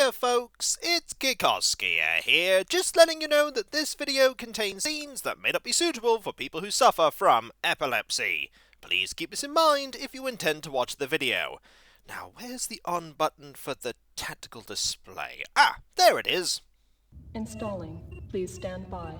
Hiya folks, it's Kikoskia here, just letting you know that this video contains scenes that may not be suitable for people who suffer from epilepsy. Please keep this in mind if you intend to watch the video. Now, where's the on button for the tactical display? Ah, there it is! Installing. Please stand by.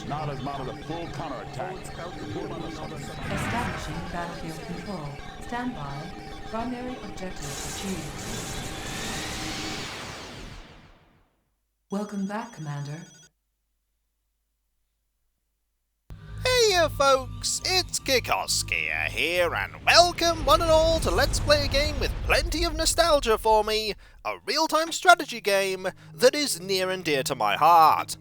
Not as mounted a full counterattack. Establishing battlefield control. Stand by. Primary objective achieved. Welcome back, Commander. Hiya folks, it's Kikoskia here, and welcome one and all to Let's Play a game with plenty of nostalgia for me, a real-time strategy game that is near and dear to my heart.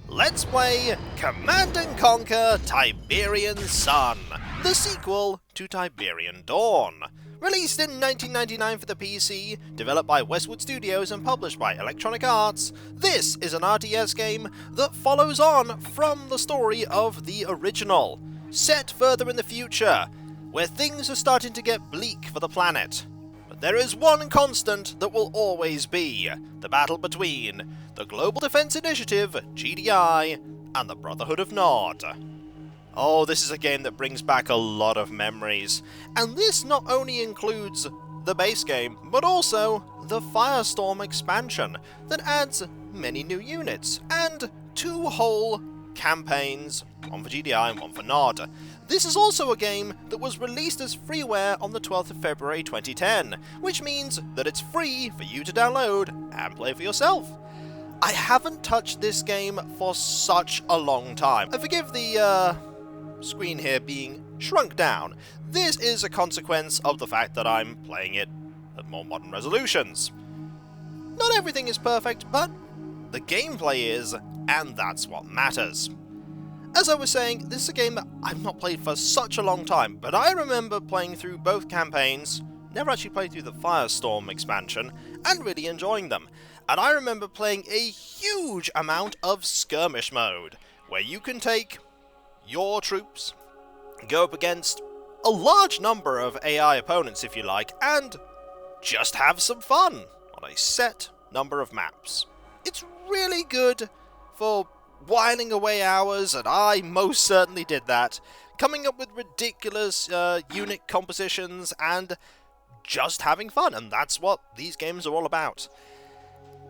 Let's play Command & Conquer Tiberian Sun, the sequel to Tiberian Dawn. Released in 1999 for the PC, developed by Westwood Studios and published by Electronic Arts, this is an RTS game that follows on from the story of the original, set further in the future, where things are starting to get bleak for the planet. But there is one constant that will always be, the battle between the Global Defense Initiative, GDI, and the Brotherhood of NOD. Oh, this is a game that brings back a lot of memories, and this not only includes the base game, but also the Firestorm expansion that adds many new units, and 2 whole campaigns, one for GDI and one for NOD. This is also a game that was released as freeware on the 12th of February 2010, which means that it's free for you to download and play for yourself. I haven't touched this game for such a long time. And forgive the, screen here being shrunk down. This is a consequence of the fact that I'm playing it at more modern resolutions. Not everything is perfect, but the gameplay is, and that's what matters. As I was saying, this is a game that I've not played for such a long time, but I remember playing through both campaigns, never actually played through the Firestorm expansion, and really enjoying them. And I remember playing a huge amount of skirmish mode, where you can take your troops, go up against a large number of AI opponents if you like, and just have some fun on a set number of maps. It's really good for whiling away hours, and I most certainly did that, coming up with ridiculous unit compositions and just having fun, and that's what these games are all about.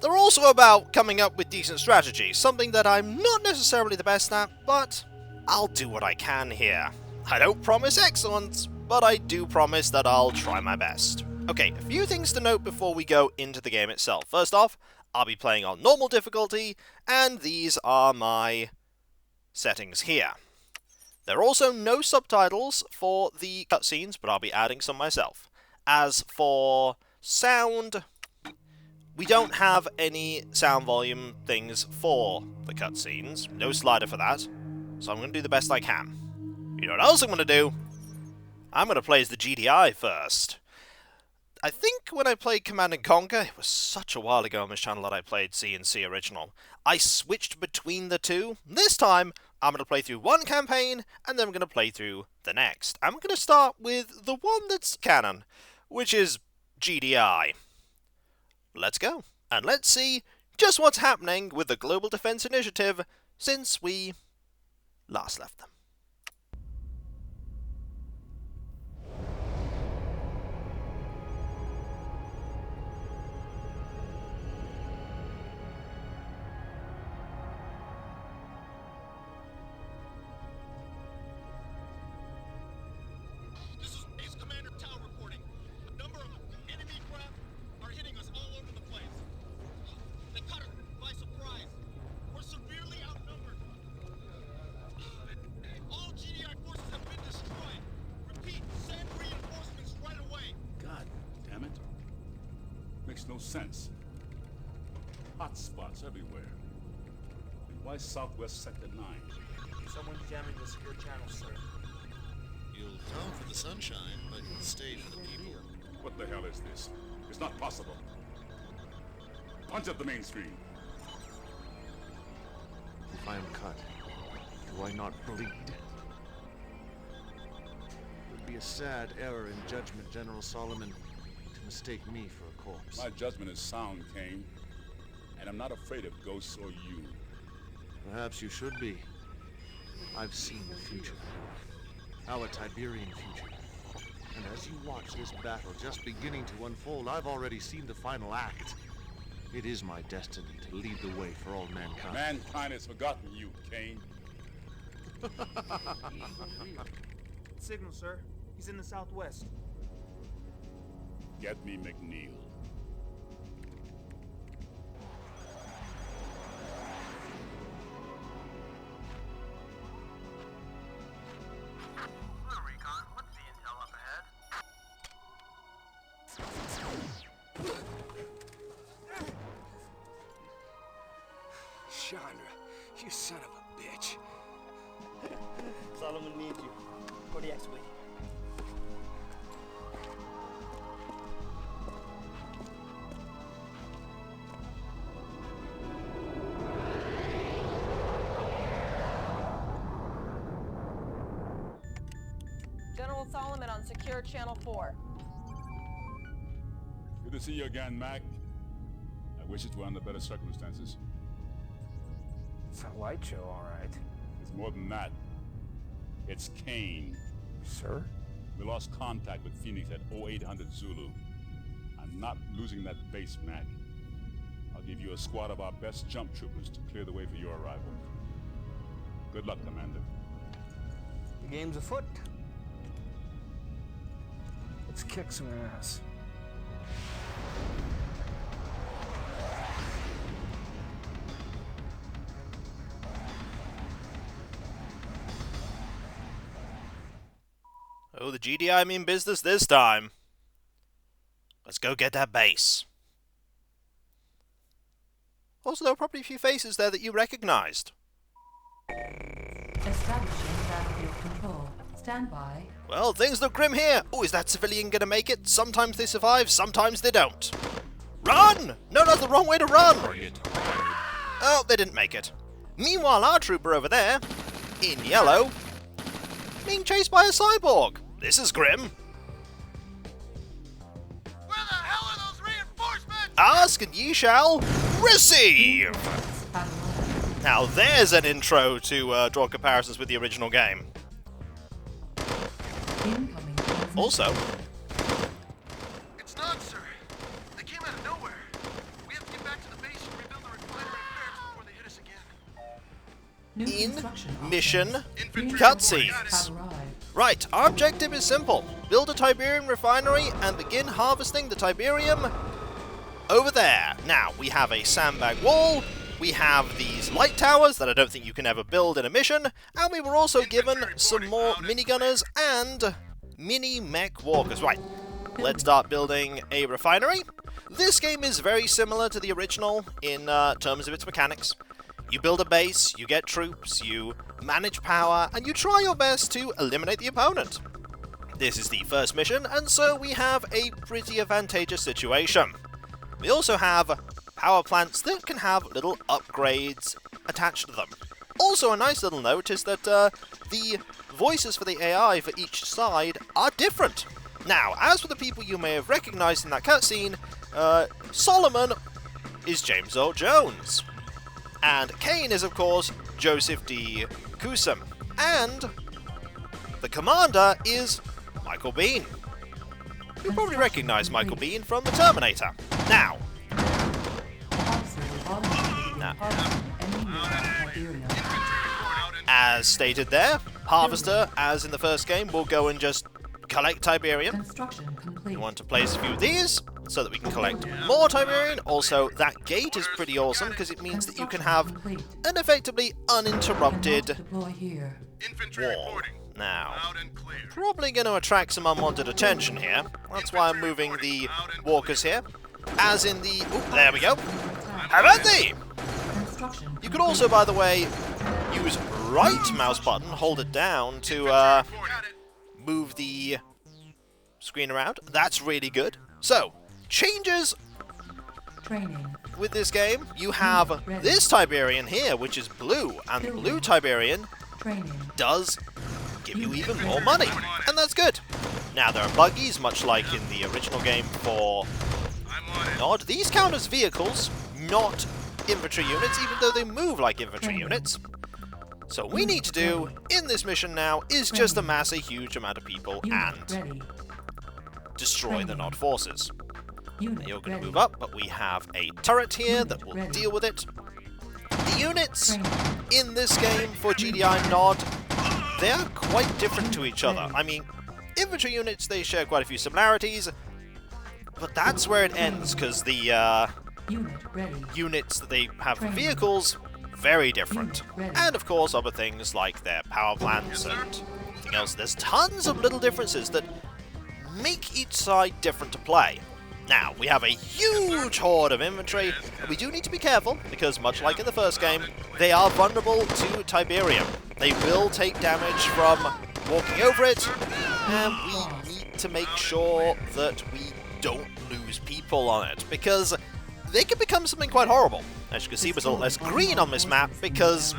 They're also about coming up with decent strategy, something that I'm not necessarily the best at, but I'll do what I can here. I don't promise excellence, but I do promise that I'll try my best. Okay, a few things to note before we go into the game itself. First off, I'll be playing on normal difficulty, and these are my settings here. There are also no subtitles for the cutscenes, but I'll be adding some myself. As for sound, we don't have any sound volume things for the cutscenes. No slider for that. So I'm going to do the best I can. You know what else I'm going to do? I'm going to play as the GDI first. I think when I played Command & Conquer, it was such a while ago on this channel that I played C&C Original, I switched between the two. This time, I'm going to play through one campaign, and then I'm going to play through the next. I'm going to start with the one that's canon, which is GDI. Let's go, and let's see just what's happening with the Global Defense Initiative since we last left them. This is Base Commander Tau reporting. A number of enemy craft are hitting us all over the place. They caught us by surprise. We're severely outnumbered. Makes no sense. Hot spots everywhere. And why Southwest Sector 9? Someone's jamming the secure channel, sir. You'll come for the sunshine, but stay for the people. What the hell is this? It's not possible. Punch up the main screen. If I am cut, do I not bleed? It would be a sad error in judgment, General Solomon, to mistake me for a corpse. My judgment is sound, Kane. And I'm not afraid of ghosts or you. Perhaps you should be. I've seen the future. Our Tiberian future. And as you watch this battle just beginning to unfold, I've already seen the final act. It is my destiny to lead the way for all mankind. Mankind has forgotten you, Kane. Signal, sir. He's in the southwest. Get me McNeil. Recon, what's the intel up ahead? Chandra, you son of a bitch. Solomon needs you. Kodiak's waiting. General Solomon on Secure Channel 4. Good to see you again, Mac. I wish it were under better circumstances. It's a light show, all right. It's more than that. It's Kane. Sir? We lost contact with Phoenix at 0800 Zulu. I'm not losing that base, Mac. I'll give you a squad of our best jump troopers to clear the way for your arrival. Good luck, Commander. The game's afoot. Let's kick some ass. Oh, the GDI mean business this time. Let's go get that base. Also, there were probably a few faces there that you recognized. Establishing battlefield control. Stand by. Well, things look grim here. Oh, is that civilian gonna make it? Sometimes they survive, sometimes they don't. Run! No, that's the wrong way to run! Oh, they didn't make it. Meanwhile, our trooper over there, in yellow, being chased by a cyborg. This is grim. Where the hell are those reinforcements? Ask and ye shall receive! Now there's an intro to draw comparisons with the original game. Incoming transmission. Also, It's not, sir. They came out of nowhere. We have to get back to the base and rebuild the refinery and barracks before they hit us again. New in construction mission options. cutscenes. Have arrived. Right, our objective is simple. Build a Tiberium refinery and begin harvesting the Tiberium over there. Now, we have a sandbag wall, we have these light towers that I don't think you can ever build in a mission, and we were also given some more minigunners and mini-mech walkers. Right, let's start building a refinery. This game is very similar to the original in terms of its mechanics. You build a base, you get troops, you manage power, and you try your best to eliminate the opponent. This is the first mission, and so we have a pretty advantageous situation. We also have power plants that can have little upgrades attached to them. Also, a nice little note is that the voices for the AI for each side are different. Now, as for the people you may have recognized in that cutscene, Solomon is James Earl Jones. And Kane is, of course, Joseph D. Kusum. And the commander is Michael Biehn. You probably recognize Michael Biehn from the Terminator. Now, as stated there, Harvester, as in the first game, will go and just collect Tiberium. Construction complete. We want to place a few of these so that we can collect more Tiberium. Also, that gate is pretty awesome because it means that you can have an effectively uninterrupted Deploy here. Infantry wall. reporting. Now, Loud and clear. probably going to attract some unwanted attention here. That's why I'm moving the walkers here. as in the... Oh, there we go. How about thee? You could also, by the way, use right mouse button, hold it down to move the screen around. That's really good. So, changes with this game. You have this Tiberian here, which is blue, and the blue Tiberian does give you even more money, and that's good. Now, there are buggies, much like in the original game for NOD. These count as vehicles, not infantry units, even though they move like infantry units. So what we need to do in this mission now is just amass a huge amount of people and destroy the NOD forces. You're going to move up, but we have a turret here that will deal with it. The units in this game for GDI and NOD, they are quite different to each other. I mean, infantry units, they share quite a few similarities, but that's where it ends, because the units that they have for vehicles, very different. And of course, other things like their power plants and everything else. There's tons of little differences that make each side different to play. Now, we have a huge horde of infantry, and we do need to be careful, because much like in the first game, they are vulnerable to Tiberium. They will take damage from walking over it, and we need to make sure that we don't lose people on it, because they can become something quite horrible. As you can see, there's a lot less green on this map, because,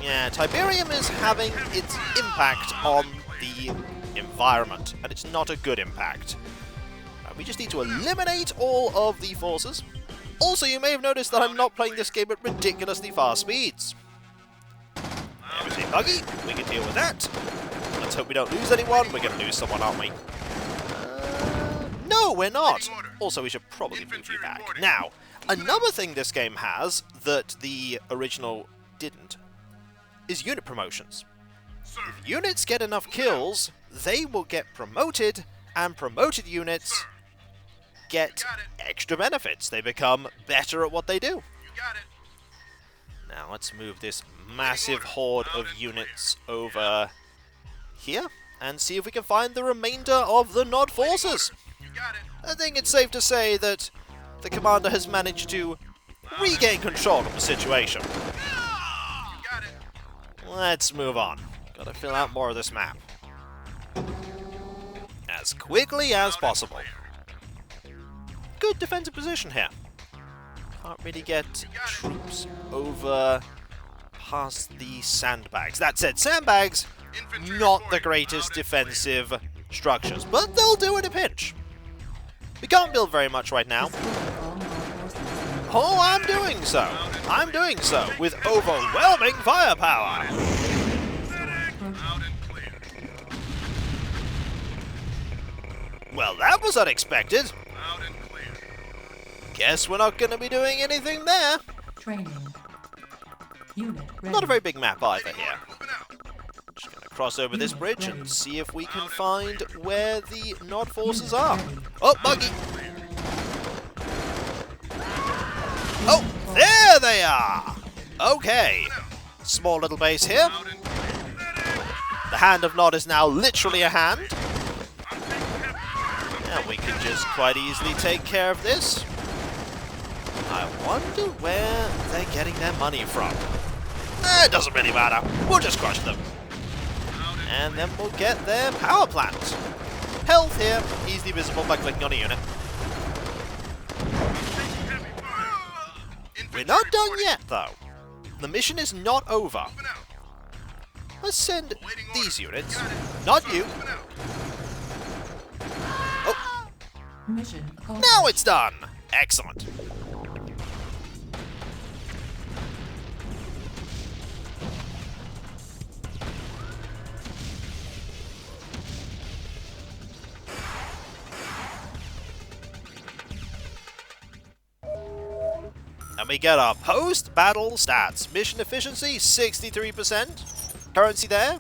yeah, Tiberium is having its impact on the environment, and it's not a good impact. We just need to eliminate all of the forces. Also, you may have noticed that I'm not playing this game at ridiculously fast speeds. There's a buggy. We can deal with that. Let's hope we don't lose anyone. We're going to lose someone, aren't we? No, we're not. Also, we should probably move you back. Now, another thing this game has that the original didn't is unit promotions. If units get enough kills, they will get promoted, and promoted units get extra benefits. They become better at what they do. Now let's move this massive horde of units over here and see if we can find the remainder of the NOD forces. I think it's safe to say that the commander has managed to regain control of the situation. Let's move on. Gotta fill out more of this map as quickly as possible. Good defensive position here. Can't really get troops over past the sandbags. That said, sandbags, not the greatest defensive structures, but they'll do in a pinch. We can't build very much right now. Oh, I'm doing so. I'm doing so with overwhelming firepower. Well, that was unexpected. Guess we're not going to be doing anything there. Not a very big map either here. Just going to cross over this bridge and see if we can find where the NOD forces are. Oh, buggy! Oh, there they are! Okay. Small little base here. The hand of NOD is now literally a hand. And we can just quite easily take care of this. I wonder where they're getting their money from. It doesn't really matter. We'll just crush them. And then we'll get their power plant. Health here, easily visible by clicking on a unit. We're not done yet, though. The mission is not over. Let's send these units. Not you. Oh. Now it's done. Excellent. And we get our post-battle stats. Mission efficiency, 63%. Currency there.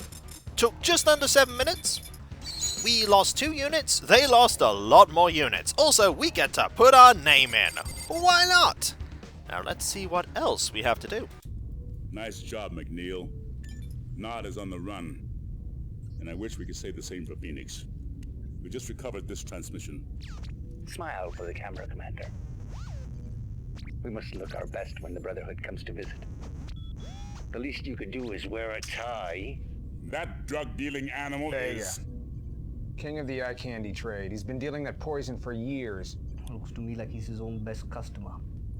Took just under 7 minutes. We lost 2 units. They lost a lot more units. Also, we get to put our name in. Why not? Now let's see what else we have to do. Nice job, McNeil. NOD is on the run. And I wish we could say the same for Phoenix. We just recovered this transmission. Smile for the camera, Commander. We must look our best when the Brotherhood comes to visit. The least you could do is wear a tie. That drug-dealing animal is... King of the eye candy trade. He's been dealing that poison for years. Looks to me like he's his own best customer.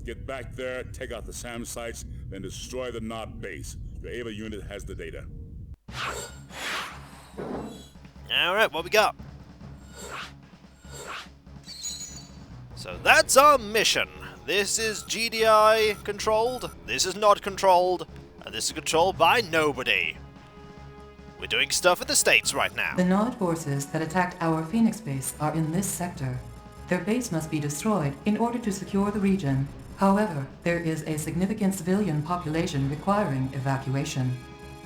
Get back there, take out the SAM sites, then destroy the NOD base. Your Ava unit has the data. Alright, what we got? So that's our mission. This is GDI controlled, this is not controlled, and this is controlled by nobody. We're doing stuff in the States right now. The NOD forces that attacked our Phoenix base are in this sector. Their base must be destroyed in order to secure the region. However, there is a significant civilian population requiring evacuation.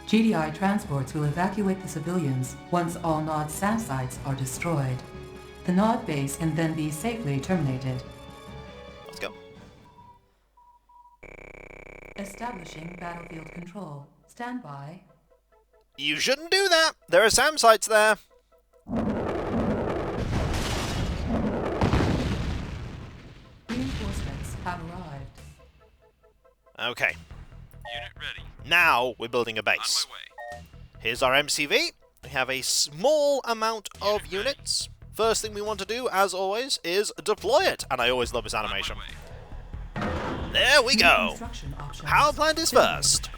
GDI transports will evacuate the civilians once all NOD SAM sites are destroyed. The NOD base can then be safely terminated. Let's go. Establishing battlefield control. Stand by. You shouldn't do that! There are SAM sites there! Reinforcements have arrived. Okay. Unit ready. Now we're building a base. On my way. Here's our MCV. We have a small amount of units. First thing we want to do, as always, is deploy it. And I always love this animation. There we go. Power plant is first.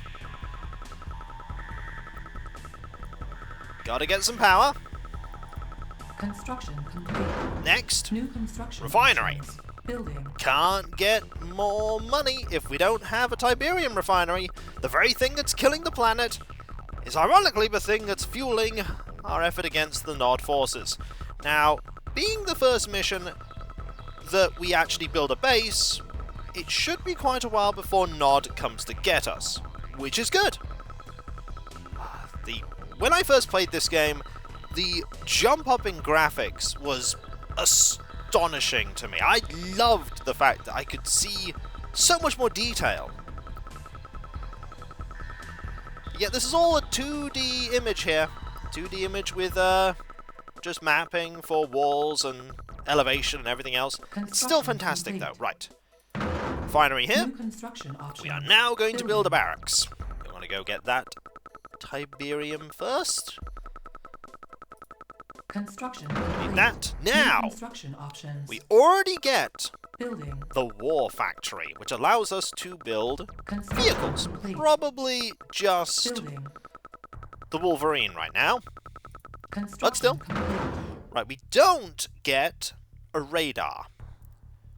Gotta get some power. Construction complete. Next, New construction refinery. options. Building. Can't get more money if we don't have a Tiberium refinery. The very thing that's killing the planet is ironically the thing that's fueling our effort against the NOD forces. Now, being the first mission that we actually build a base, it should be quite a while before NOD comes to get us, which is good. When I first played this game, the jump up in graphics was astonishing to me. I loved the fact that I could see so much more detail. Yet this is all a 2D image here. 2D image with just mapping for walls and elevation and everything else. It's still fantastic though. Right. Refinery here. We are now going to build a barracks. We want to go get that Tiberium first. Construction. Need that now. Construction options. We already get Building. the War Factory, which allows us to build vehicles. Probably just the Wolverine right now. But still. Right, we don't get a radar.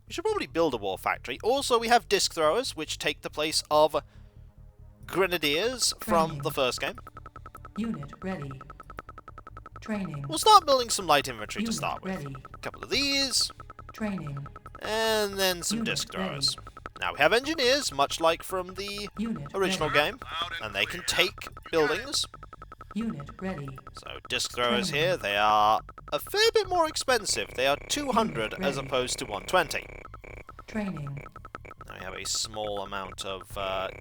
We should probably build a War Factory. Also, we have disc throwers, which take the place of grenadiers from the first game. Unit ready. Training. We'll start building some light infantry Unit to start with. ready. A couple of these. Training. And then some Unit disc throwers. Now we have engineers, much like from the original game, and they can take buildings. Unit ready. So disc throwers here, they are a fair bit more expensive. They are 200 as opposed to 120. Training. Now we have a small amount of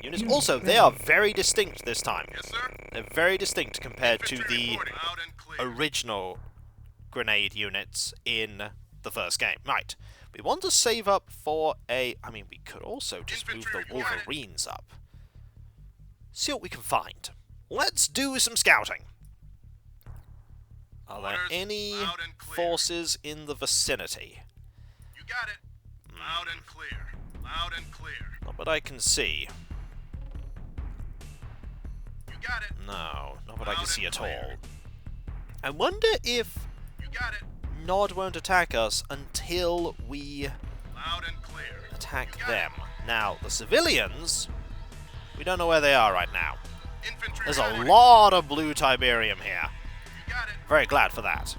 units. Also, they are very distinct this time. Yes, sir. They're very distinct compared to Infantry the reporting. Loud and clear. original grenade units in the first game. Right. We want to save up for a... I mean, we could also just move the Wolverines up. See what we can find. Let's do some scouting. Are there any forces in the vicinity? You got it. Loud and clear. Loud and clear. Not what I can see. You got it. No, not what I Loud can see and at all. clear. I wonder if You got it. NOD won't attack us until we Loud and clear. attack them. Now, the civilians, we don't know where they are right now. Infantry There's a reporting. lot of blue Tiberium here. You got it. Very glad for that.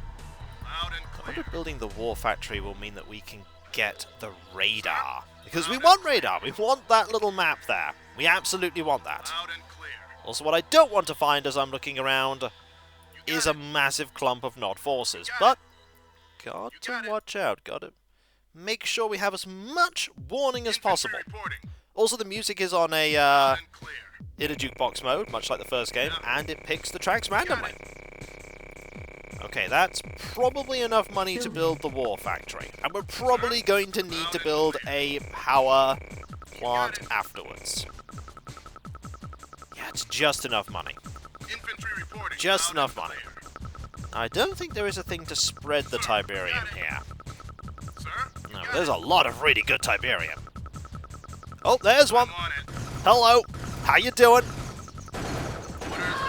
Loud and I clear. wonder if building the War Factory will mean that we can get the radar. Because we want radar. We want that little map there. We absolutely want that. Loud and clear. Also, what I don't want to find as I'm looking around is a massive clump of NOD forces. But, got to watch out. Got to make sure we have as much warning as possible. Also, the music is on a in a jukebox mode, much like the first game, and it picks the tracks randomly. Okay, that's probably enough money to build the War Factory. And we're probably going to need to build a power plant afterwards. Yeah, it's just enough money. Infantry reporting. Just enough money. I don't think there is a thing to spread the Tiberium here. Sir? No, there's a lot of really good Tiberium. Oh, there's one. Hello. How you doing?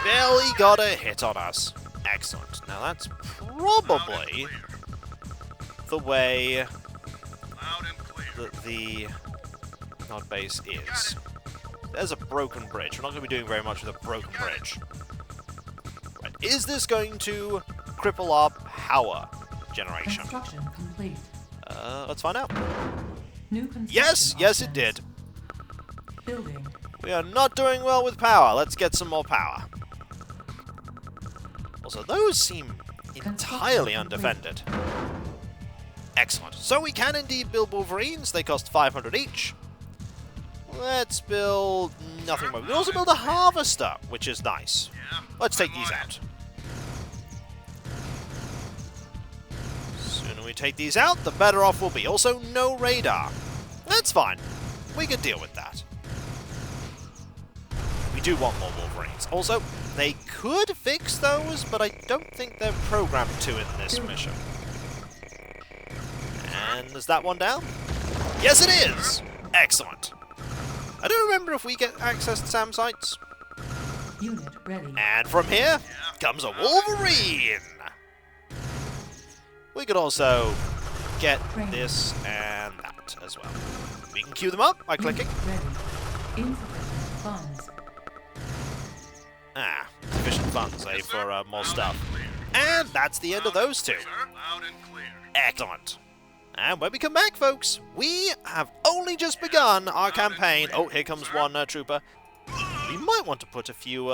Barely got a hit on us. Excellent. Now that's probably the way that the NOD base is. There's a broken bridge. We're not going to be doing very much with a broken bridge. Right. Is this going to cripple our power generation? Construction complete. Let's find out. New construction Yes, yes it options. did. Building. We are not doing well with power. Let's get some more power. Also, those seem entirely undefended. Excellent. So we can indeed build Wolverines. They cost 500 each. Let's build nothing more. We can also build a Harvester, which is nice. Let's take these out. Sooner we take these out, the better off we'll be. Also, no radar. That's fine. We can deal with that. We do want more Wolverines. Also, they could fix those, but I don't think they're programmed to in this mission. And is that one down? Yes, it is! Excellent. I don't remember if we get access to SAM sites. Unit ready. And from here comes a Wolverine! We could also get this and that as well. We can queue them up by clicking. Ready. Insufficient funds. Ah, sufficient funds, eh, for more stuff. And that's the end of those two. Excellent. And when we come back, folks, we have only just begun our campaign. Oh, here comes one trooper. We might want to put a few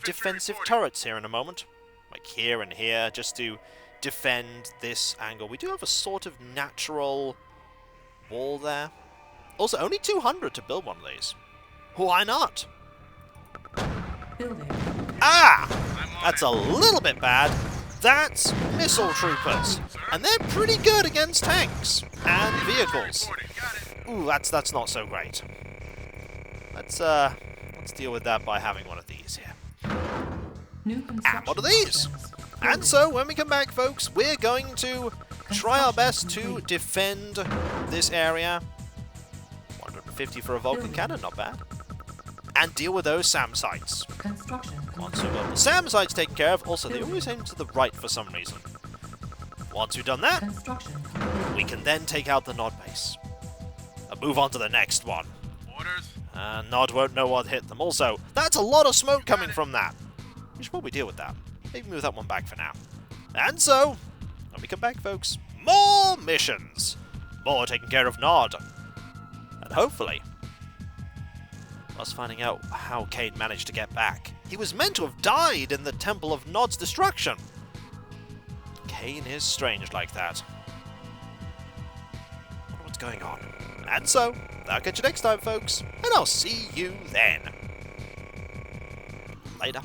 defensive turrets here in a moment. Like here and here, just to defend this angle. We do have a sort of natural wall there. Also, only 200 to build one of these. Why not? Building. Ah! That's a little bit bad. That's missile troopers. And they're pretty good against tanks and vehicles. Ooh, that's not so great. Let's deal with that by having one of these here. New And one of these. And so, when we come back, folks, we're going to try our best to defend this area. 150 for a Vulcan cannon, not bad. And deal with those SAM sites. Once we've got the SAM sites taken care of, also they always aim to the right for some reason. Once we've done that, we can then take out the NOD base. And move on to the next one. NOD won't know what hit them. Also, that's a lot of smoke coming from that. We should probably deal with that. Maybe move that one back for now. And so, when we come back, folks, more missions. More taking care of NOD. And hopefully, us finding out how Kane managed to get back. He was meant to have died in the Temple of Nod's destruction. Kane is strange like that. I wonder what's going on. And so, I'll catch you next time, folks, and I'll see you then. Later.